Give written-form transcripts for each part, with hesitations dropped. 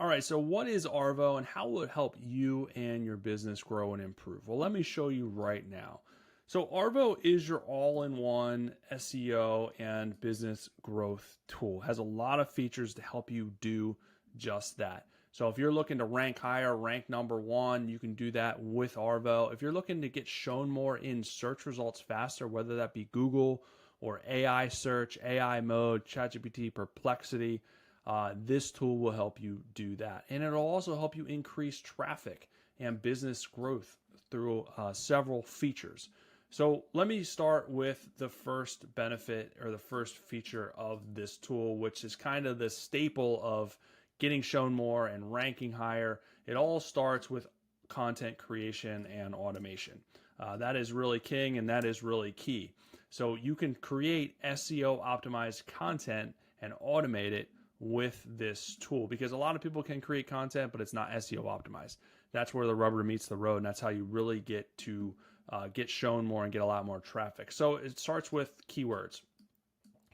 All right, so what is Arvo and how will it help you and your business grow and improve? Well, let me show you right now. So, Arvo is your all in one SEO and business growth tool. It has a lot of features to help you do just that. So, if you're looking to rank higher, rank number one, you can do that with Arvo. If you're looking to get shown more in search results faster, whether that be Google or AI search, AI mode, ChatGPT, Perplexity, this tool will help you do that. And it'll also help you increase traffic and business growth through several features. So let me start with the first benefit or the first feature of this tool, which is kind of the staple of getting shown more and ranking higher. It all starts with content creation and automation. That is really king and that is really key. So you can create SEO optimized content and automate it with this tool, because a lot of people can create content, but it's not SEO optimized. That's where the rubber meets the road, and that's how you really get to get shown more and get a lot more traffic. So it starts with keywords.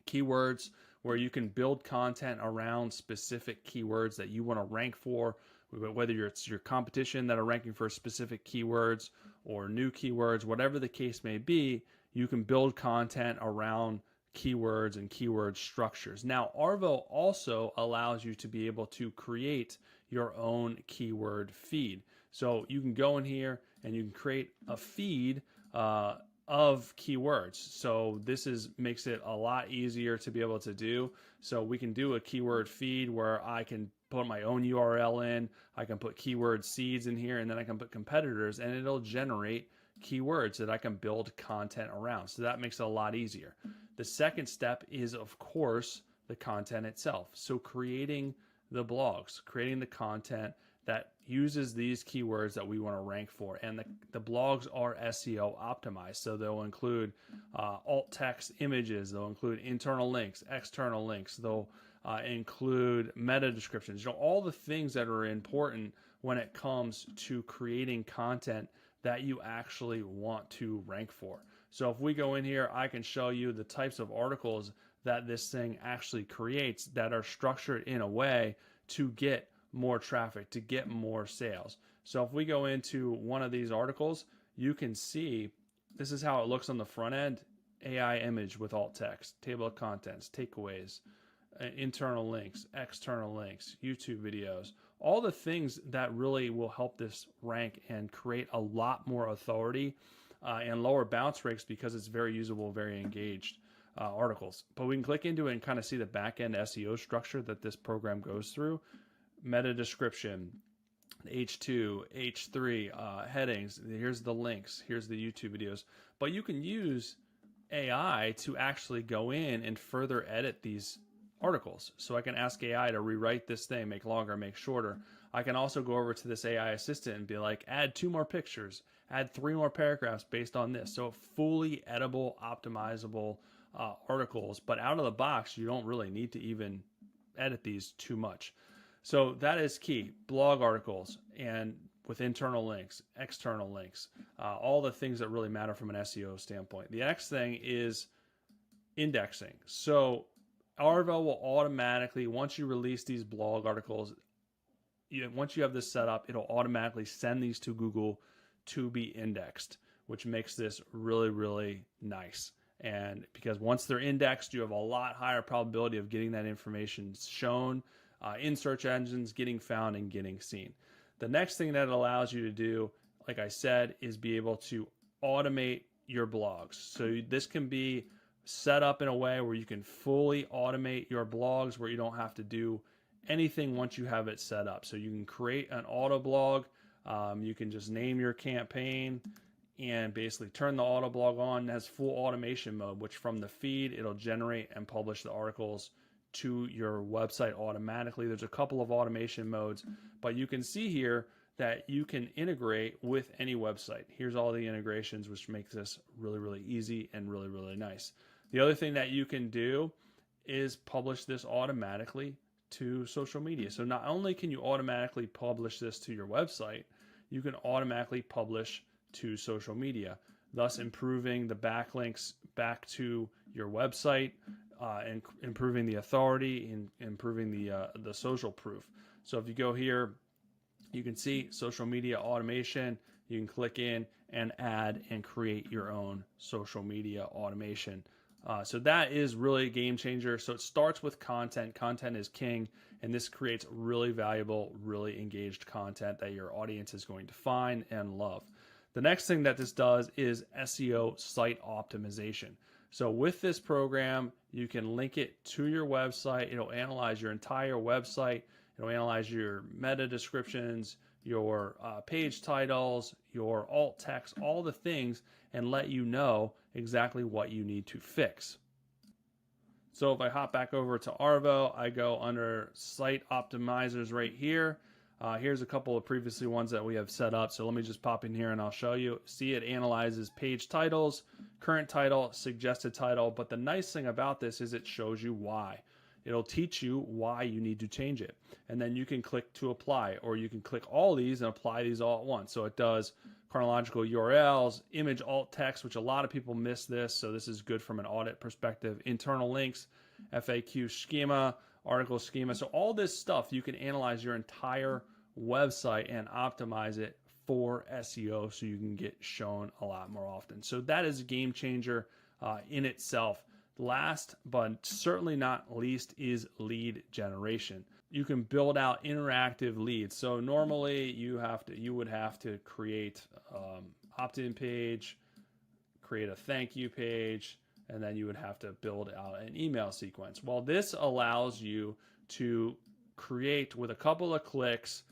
Keywords where you can build content around specific keywords that you want to rank for, whether it's your competition that are ranking for specific keywords or new keywords, whatever the case may be, you can build content around keywords and keyword structures. Now, Arvo also allows you to be able to create your own keyword feed. So you can go in here and you can create a feed of keywords. So this makes it a lot easier to be able to do. So we can do a keyword feed where I can put my own URL in, I can put keyword seeds in here, and then I can put competitors, and it'll generate keywords that I can build content around. So that makes it a lot easier. The second step is, of course, the content itself. So creating the blogs, creating the content that uses these keywords that we want to rank for. And the blogs are SEO optimized. So they'll include alt text images, they'll include internal links, external links, they'll include meta descriptions, all the things that are important when it comes to creating content that you actually want to rank for. So if we go in here, I can show you the types of articles that this thing actually creates that are structured in a way to get more traffic, to get more sales. So if we go into one of these articles, you can see this is how it looks on the front end. AI image with alt text, table of contents, takeaways, internal links, external links, YouTube videos, all the things that really will help this rank and create a lot more authority and lower bounce rates, because it's very usable, very engaged articles. But we can click into it and kind of see the back end SEO structure that this program goes through. Meta description, H2, H3, headings, here's the links, here's the YouTube videos. But you can use AI to actually go in and further edit these articles. So I can ask AI to rewrite this thing, make longer, make shorter. I can also go over to this AI assistant and be like, add 2 more pictures, add 3 more paragraphs based on this. So fully editable, optimizable articles, but out of the box, you don't really need to even edit these too much. So that is key. Blog articles and with internal links, external links, all the things that really matter from an SEO standpoint. The next thing is indexing. So Arvo will automatically, once you release these blog articles, once you have this set up, it'll automatically send these to Google to be indexed, which makes this really, really nice. And because once they're indexed, you have a lot higher probability of getting that information shown in search engines, getting found and getting seen. The next thing that it allows you to do, like I said, is be able to automate your blogs. So this can be set up in a way where you can fully automate your blogs, where you don't have to do anything once you have it set up. So you can create an auto blog. You can just name your campaign and basically turn the auto blog on. It has full automation mode, which from the feed, it'll generate and publish the articles to your website automatically. There's a couple of automation modes, but you can see here that you can integrate with any website. Here's all the integrations, which makes this really, really easy and really, really nice. The other thing that you can do is publish this automatically to social media. So not only can you automatically publish this to your website, you can automatically publish to social media, thus improving the backlinks back to your website and improving the authority and improving the social proof. So if you go here, you can see social media automation. You can click in and add and create your own social media automation. So that is really a game changer. So it starts with content. Content is king, and this creates really valuable, really engaged content that your audience is going to find and love. The next thing that this does is SEO site optimization. So with this program, you can link it to your website. It'll analyze your entire website. It'll analyze your meta descriptions, your page titles, your alt text, all the things, and let you know exactly what you need to fix. So if I hop back over to Arvow, I go under Site Optimizers right here. Here's a couple of previously ones that we have set up. So let me just pop in here and I'll show you. See, it analyzes page titles, current title, suggested title. But the nice thing about this is it shows you why. It'll teach you why you need to change it. And then you can click to apply, or you can click all these and apply these all at once. So it does chronological URLs, image alt text, which a lot of people miss this. So this is good from an audit perspective. Internal links, FAQ schema, article schema. So all this stuff, you can analyze your entire website and optimize it for SEO so you can get shown a lot more often. So that is a game changer in itself. Last but certainly not least is lead generation. You can build out interactive leads. So normally you would have to create opt-in page, create a thank you page, and then you would have to build out an email sequence. Well, this allows you to create, with a couple of clicks,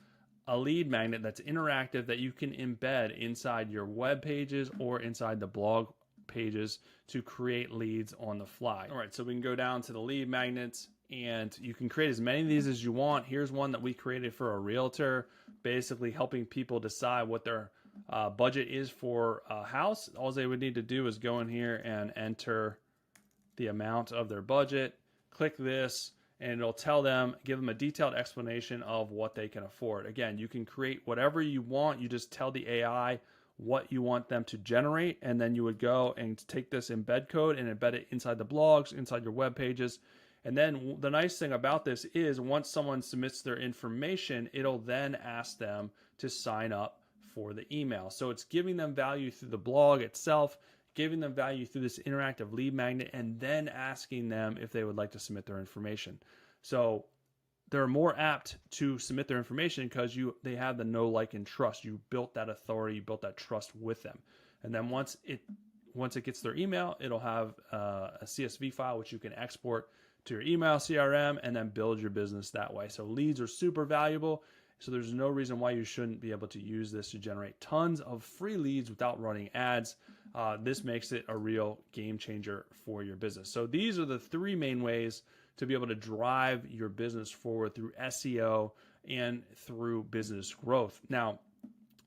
a lead magnet that's interactive that you can embed inside your web pages or inside the blog pages to create leads on the fly. All right, so we can go down to the lead magnets and you can create as many of these as you want. Here's one that we created for a realtor, basically helping people decide what their budget is for a house. All they would need to do is go in here and enter the amount of their budget, click this, and it'll tell them, give them a detailed explanation of what they can afford. Again, you can create whatever you want. You just tell the AI what you want them to generate, and then you would go and take this embed code and embed it inside the blogs, inside your web pages. And then the nice thing about this is once someone submits their information, it'll then ask them to sign up for the email. So it's giving them value through the blog itself, giving them value through this interactive lead magnet, and then asking them if they would like to submit their information. So they're more apt to submit their information because they have the know, like, and trust. You built that authority, you built that trust with them. And then once it gets their email, it'll have a CSV file which you can export to your email CRM and then build your business that way. So leads are super valuable. So there's no reason why you shouldn't be able to use this to generate tons of free leads without running ads. This makes it a real game changer for your business. So these are the three main ways to be able to drive your business forward through SEO and through business growth. Now,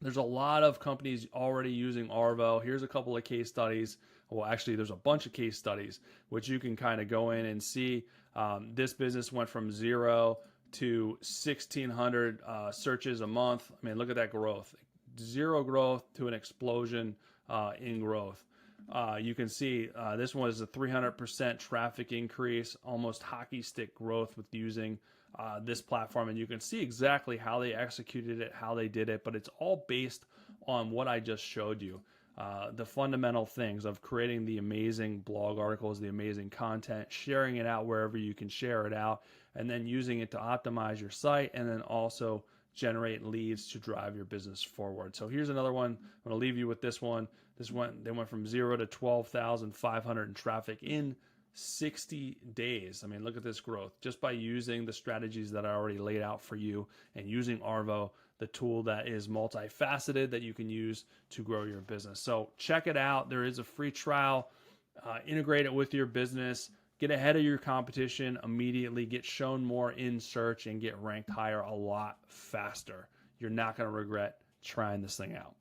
there's a lot of companies already using Arvow. Here's a couple of case studies. Well, actually, there's a bunch of case studies which you can kind of go in and see. This business went from 0 to 1,600 searches a month. I mean, look at that growth. 0 growth to an explosion in growth. You can see this one is a 300% traffic increase, almost hockey stick growth with using this platform. And you can see exactly how they executed it, how they did it, but it's all based on what I just showed you. The fundamental things of creating the amazing blog articles, the amazing content, sharing it out wherever you can share it out, and then using it to optimize your site, and then also generate leads to drive your business forward. So here's another one. I'm going to leave you with this one. They went from 0 to 12,500 in traffic in 60 days. I mean, look at this growth just by using the strategies that I already laid out for you and using Arvow, the tool that is multifaceted that you can use to grow your business. So check it out. There is a free trial. Integrate it with your business. Get ahead of your competition immediately. Get shown more in search and get ranked higher a lot faster. You're not going to regret trying this thing out.